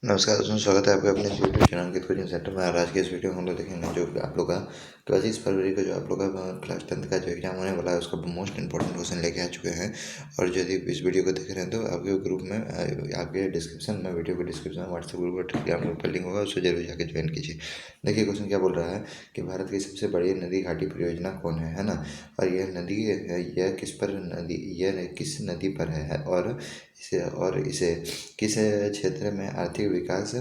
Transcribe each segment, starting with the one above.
नमस्कार दोस्तों, स्वागत है आपका अपने यूट्यूब चैनल के कोचिंग सेंटर में। आज के इस वीडियो में हम लोग देखेंगे जो आप लोग का 25 फरवरी को जो आप लोग का क्लास 10th का जो एग्जाम होने वाला है उसका मोस्ट इंपॉर्टेंट क्वेश्चन लेके आ चुके हैं। और जो यदि इस वीडियो को देख रहे हैं तो आपके ग्रुप में आपके डिस्क्रिप्शन में वीडियो के डिस्क्रिप्शन में व्हाट्सएप ग्रुप और टेलीग्राम ग्रुप पर लिंक होगा, उससे जरूर जाकर ज्वाइन कीजिए। देखिए क्वेश्चन क्या बोल रहा है कि भारत की सबसे बड़ी नदी घाटी परियोजना कौन है ना। और यह नदी यह किस पर नदी यह किस नदी पर है और इसे किस क्षेत्र में आर्थिक विकास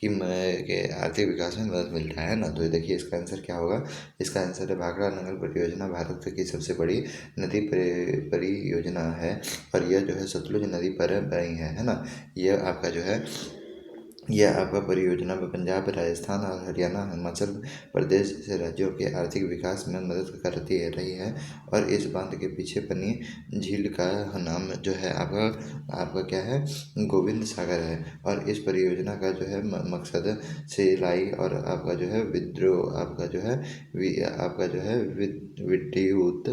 के आर्थिक विकास में मदद मिलता है ना। तो देखिए इसका आंसर क्या होगा। इसका आंसर है भाखड़ा नंगल परियोजना भारत की सबसे बड़ी नदी परियोजना है। और यह जो है सतलुज नदी पर बनी है ना। यह आपका जो है यह आपका परियोजना पंजाब, राजस्थान और हरियाणा, हिमाचल प्रदेश जैसे राज्यों के आर्थिक विकास में मदद करती रही है। और इस बांध के पीछे बनी झील का नाम जो है आपका क्या है, गोविंद सागर है। और इस परियोजना का जो है मकसद सिंचाई और आपका जो है विद्रोह आपका जो है आपका जो है विद्युत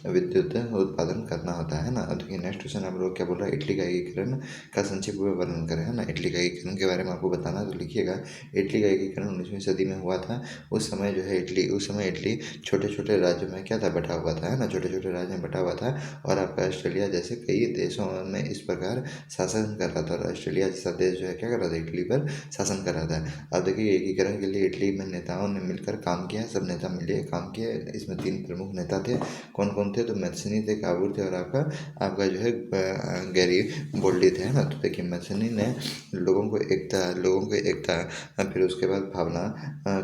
विद्युत उत्पादन करना होता है ना। अब देखिए नेक्स्ट क्वेश्चन आप लोग क्या बोल रहा है, इटली का एकीकरण का संक्षिप्त में वर्णन करें है ना। इटली का एकीकरण के बारे में आपको बताना है तो लिखिएगा। इटली का एकीकरण 19वीं सदी में हुआ था। उस समय इटली छोटे छोटे राज्यों में क्या था, बटा हुआ था है ना, छोटे छोटे राज्य में बटा हुआ था। और आपका ऑस्ट्रेलिया जैसे कई देशों में इस प्रकार शासन कर रहा था। और ऑस्ट्रेलिया जैसा देश जो है क्या कर रहा था, इटली पर शासन कर रहा था। अब देखिए एकीकरण के लिए इटली में नेताओं ने मिलकर काम किया, सब नेता मिले काम किए। इसमें 3 प्रमुख नेता थे। कौन कौन थे, तो मैथ्सनी थे, काबूर थे और आपका जो है गैरी बोल्डी थे है ना। तो देखिए मैथ्सनी ने लोगों को एकता फिर उसके बाद भावना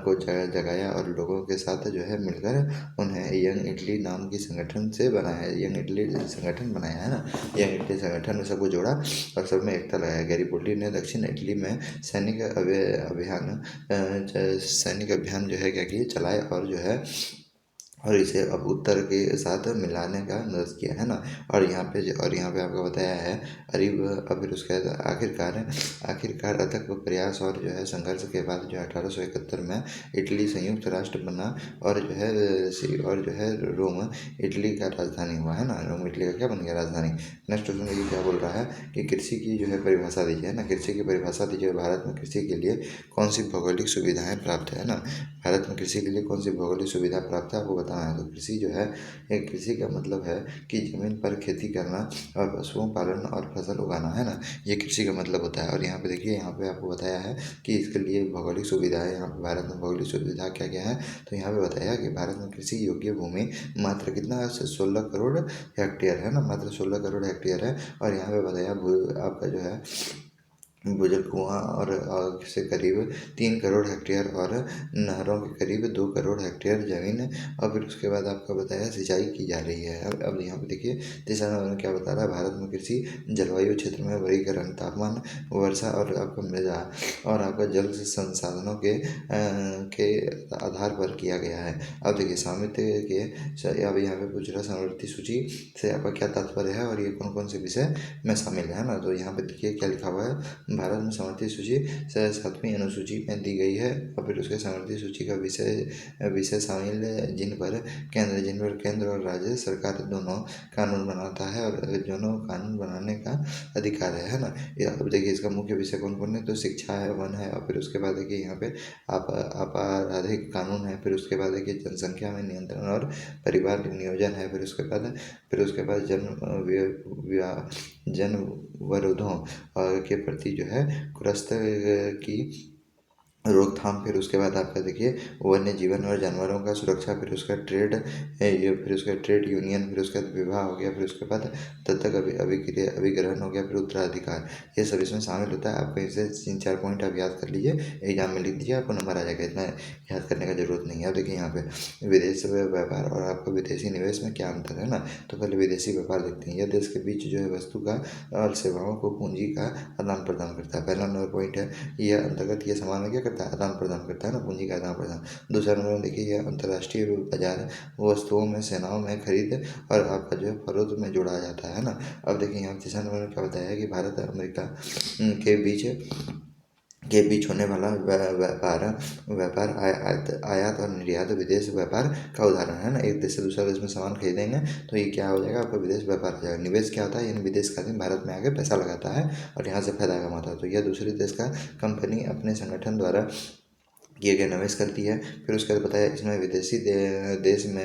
को जगाया और लोगों के साथ जो है मिलकर उन्हें यंग इटली नाम की संगठन से बनाया, यंग इटली संगठन बनाया है ना। यंग इटली संगठन में सबको जोड़ा और सब में एकता लगाया। गैरीबोल्डी ने दक्षिण इटली में सैनिक अभियान जो है क्या किए, चलाए और इसे अब उत्तर के साथ मिलाने का मदद किया है ना। और यहाँ पे आपको बताया है अरीब। अब फिर उसके बाद आखिरकार अथक प्रयास और जो है संघर्ष के बाद जो 1871 में इटली संयुक्त राष्ट्र बना। और जो है रोम इटली का राजधानी हुआ है ना। रोम इटली का क्या बन गया, राजधानी। नेक्स्ट क्वेश्चन देखिए क्या बोल रहा है कि कृषि की जो है परिभाषा दीजिए है ना। कृषि की परिभाषा दीजिए। भारत में कृषि के लिए कौन सी भौगोलिक सुविधाएं प्राप्त है ना। भारत में कृषि के लिए कौन सी भौगोलिक सुविधा प्राप्त है आपको बताना है। तो कृषि जो है, एक कृषि का मतलब है कि जमीन पर खेती करना और पशुओं पालन और फसल उगाना है ना। ये कृषि का मतलब होता है। और यहाँ पे देखिए, यहाँ पे आपको बताया है कि इसके लिए भौगोलिक सुविधा है। यहाँ पे भारत में भौगोलिक सुविधा क्या क्या है, तो यहाँ पे बताया कि भारत में कृषि योग्य भूमि मात्र कितना 16 करोड़ हेक्टेयर है ना, मात्र 16 करोड़ हेक्टेयर है। और यहाँ पे बताया आपका जो है भूजल कुआं और से करीब 3 करोड़ हेक्टेयर और नहरों के करीब 2 करोड़ हेक्टेयर जमीन। और फिर उसके बाद आपका बताया सिंचाई की जा रही है। अब यहाँ पे देखिए तीसरा नंबर में क्या बता रहा है, भारत में कृषि जलवायु क्षेत्र में वर्गीकरण तापमान, वर्षा और आपका मृदा और आपका जल संसाधनों के आधार पर किया गया है। अब देखिए सामित्य के अब यहाँ पे पूछ रहा है समवर्ती सूची से आपका क्या तात्पर्य है और ये कौन कौन से विषय में शामिल है ना। तो यहाँ पे देखिए क्या लिखा हुआ है, भारत में समवर्ती सूची 7वीं अनुसूची में दी गई है। और फिर उसके समवर्ती सूची का विषय शामिल जिन पर केंद्र और राज्य सरकार दोनों कानून बनाता है और दोनों कानून बनाने का अधिकार है ना। अब देखिए इसका मुख्य विषय कौन कौन है, तो शिक्षा है, वन है, और फिर उसके बाद देखिए यहाँ पे आपराधिक कानून है। फिर उसके बाद देखिए जनसंख्या में नियंत्रण और परिवार नियोजन है। फिर उसके बाद जनवरोधों के प्रति जो है कुरस्त की रोकथाम। फिर उसके बाद आपका देखिए वन्य जीवन और जानवरों का सुरक्षा। फिर उसका ट्रेड यूनियन। फिर उसके बाद विवाह हो गया। फिर उसके बाद दत्तक अभिग्रहण हो गया। फिर उत्तराधिकार, ये सब इसमें शामिल होता है। आपको इसे 3-4 पॉइंट आप याद कर लीजिए, एग्जाम में लिख दीजिए, आपको नंबर आ जाएगा। इतना याद करने का जरूरत नहीं है। अब देखिए यहाँ पे विदेश व्यापार और आपका विदेशी निवेश में क्या अंतर है ना। तो पहले विदेशी व्यापार देखते हैं। यह देश के बीच जो है वस्तु का और सेवाओं को पूंजी का आदान प्रदान करता है। पहला नंबर पॉइंट है, यह अंतर्गत ये सामान में क्या करता है, आदान प्रदान करता है ना, पूंजी का आदान प्रदान। दूसरा नंबर में देखिए यह अंतर्राष्ट्रीय बाजार वस्तुओं में, सेनाओं में खरीद और आपका जो है फरोख्त में जोड़ा जाता है ना। अब देखिए यहाँ तीसरा नंबर में क्या बताया है कि भारत और अमेरिका के बीच के बीच होने वाला व्यापार व्यापार आयात और निर्यात विदेश व्यापार का उदाहरण है ना। एक देश से दूसरा देश में सामान खरीदेंगे तो ये क्या हो जाएगा, आपका विदेश व्यापार हो जाएगा। निवेश क्या होता है, यानी विदेश का आदमी भारत में आके पैसा लगाता है और यहाँ से फायदा कमाता है, तो यह दूसरे देश का कंपनी अपने संगठन द्वारा किए गए निवेश करती है। फिर उसके बाद बताया इसमें विदेशी देश में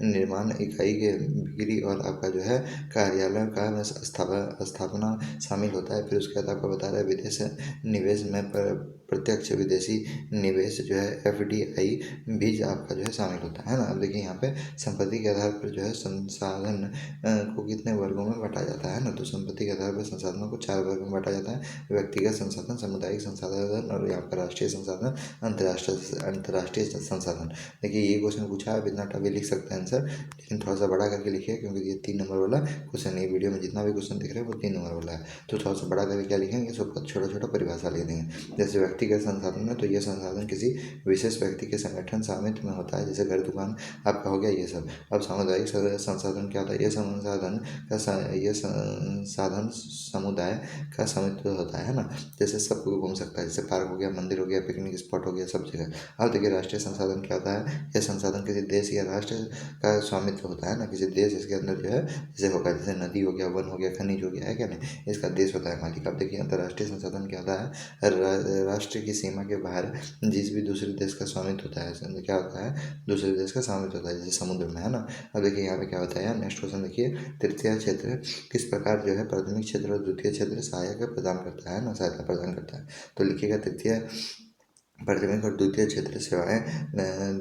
निर्माण इकाई के बिक्री और आपका जो है कार्यालय का स्थापना शामिल होता है। फिर उसके बाद आपको बता रहा है विदेश निवेश में प्रत्यक्ष विदेशी निवेश जो है FDI भी आपका जो है शामिल होता है ना। अब देखिए यहाँ पे संपत्ति के आधार पर जो है संसाधन को कितने वर्गों में बांटा जाता है ना। तो संपत्ति के आधार पर संसाधनों को 4 वर्ग में बांटा जाता है, व्यक्तिगत संसाधन, सामुदायिक संसाधन और यहाँ पर राष्ट्रीय संसाधन, अंतर्राष्ट्रीय संसाधन। देखिए ये क्वेश्चन पूछा है, इतना टफ लिख सकते हैं आंसर, लेकिन थोड़ा सा बड़ा करके लिखिए क्योंकि ये 3 नंबर वाला क्वेश्चन है। वीडियो में जितना भी क्वेश्चन दिख रहे हैं वो 3 नंबर वाला है, तो थोड़ा सा बड़ा करके क्या लिखेंगे, सब छोटा छोटा परिभाषा लिख देंगे। जैसे व्यक्तिगत संसाधन है तो ये संसाधन किसी विशेष व्यक्ति के संगठन स्वामित्व में होता है, जैसे घर दुकान आपका हो गया ये सब। अब सामुदायिक संसाधन क्या होता है, ये संसाधन समुदाय का स्वामित्व होता है ना, जैसे सब कोई घूम सकता है, जैसे पार्क हो गया, मंदिर हो गया, पिकनिक स्पॉट हो गया, सब जगह। अब देखिए राष्ट्रीय संसाधन क्या होता है, यह संसाधन किसी देश या राष्ट्र का स्वामित्व होता है ना, किसी देश इसके अंदर जो है जैसे होगा, जैसे नदी हो गया, वन हो गया, खनिज हो गया, है क्या नहीं, इसका देश होता है मालिक। अब देखिए अंतर्राष्ट्रीय संसाधन क्या होता है, राष्ट्र की सीमा के बाहर जिस भी दूसरे देश का स्वामित्व होता है, इसके अंदर क्या होता है, दूसरे देश का स्वामित्व होता है, जैसे समुद्र में है ना। अब देखिए यहाँ पे क्या होता है, नेक्स्ट क्वेश्चन देखिए, तृतीय क्षेत्र किस प्रकार जो है प्राथमिक क्षेत्र और द्वितीय क्षेत्र सहायता प्रदान करता है। तो लिखिएगा तृतीय, प्राथमिक और द्वितीय क्षेत्र सेवाएं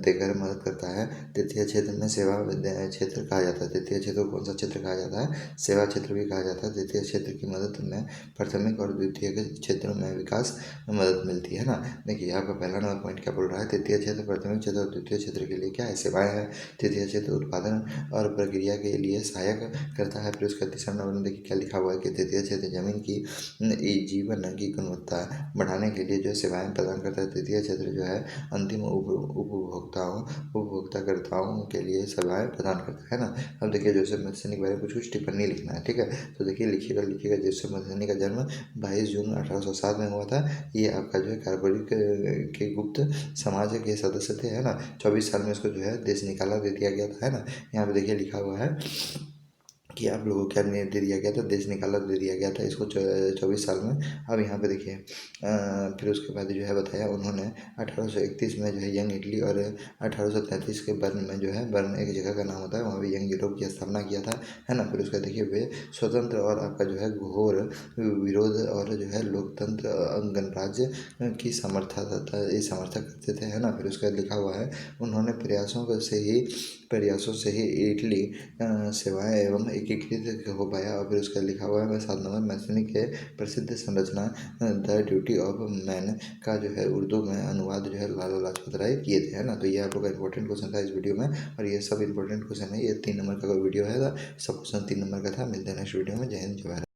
देकर मदद करता है। तृतीय क्षेत्र में सेवा क्षेत्र कहा जाता है, तृतीय क्षेत्र को कौन सा क्षेत्र कहा जाता है, सेवा क्षेत्र भी कहा जाता है। तृतीय क्षेत्र की मदद में प्राथमिक और द्वितीय के क्षेत्रों में विकास में मदद मिलती है ना। देखिए यहाँ पर पहला नंबर पॉइंट क्या बोल रहा है, तृतीय क्षेत्र प्राथमिक क्षेत्र और द्वितीय क्षेत्र के लिए क्या है, सेवाएं है। तृतीय क्षेत्र उत्पादन और प्रक्रिया के लिए सहायक करता है। फिर उसका तीसरा नंबर में देखिए क्या लिखा हुआ है कि तृतीय क्षेत्र जमीन की जीवन की गुणवत्ता बढ़ाने के लिए जो सेवाएं प्रदान करता है। तृतीय क्षेत्र जो है अंतिम उपभोक्ताकर्ताओं के लिए सेवाएं प्रदान करता है ना। अब देखिए जोसेफ मथुसेनी के बारे में कुछ टिप्पणी लिखना है, ठीक है। तो देखिए लिखिएगा जोसेफ मथुसेनी का जन्म 22 जून 1807 में हुआ था। ये आपका जो है कार्बोरिक के गुप्त समाज के सदस्य थे, है ना। 24 साल में इसको जो है देश निकाला दे दिया गया था, है ना। यहाँ पे देखिए लिखा हुआ है कि आप लोगों को क्या दे दिया गया था, देश निकाला दे दिया गया था इसको 24 साल में। अब यहाँ पे देखिए फिर उसके बाद जो है बताया उन्होंने 1831 में जो है यंग इटली और 1833 के बर्न में जो है, बर्न एक जगह का नाम होता है, वहाँ भी यंग यूरोप की स्थापना किया था, है ना। फिर उसका देखिए वे स्वतंत्र और आपका जो है घोर विरोध और जो है लोकतंत्र गणराज्य की समर्थक करते थे, है ना। फिर उसका लिखा हुआ है उन्होंने प्रयासों से ही इटली सेवाएं एवं एकीकृत हो पाया। और फिर उसका लिखा हुआ है 7 नंबर मैथनी के प्रसिद्ध संरचना द ड्यूटी ऑफ मैन का जो है उर्दू में अनुवाद जो है लाला लाजपत राय किए थे, है ना। तो ये आप लोग का इंपॉर्टेंट क्वेश्चन था इस वीडियो में, और ये सब इंपॉर्टेंट क्वेश्चन है। ये 3 नंबर का वीडियो है, सब क्वेश्चन 3 नंबर का था। मिलते हैं नेक्स्ट वीडियो में। जय हिंद, जय भारत।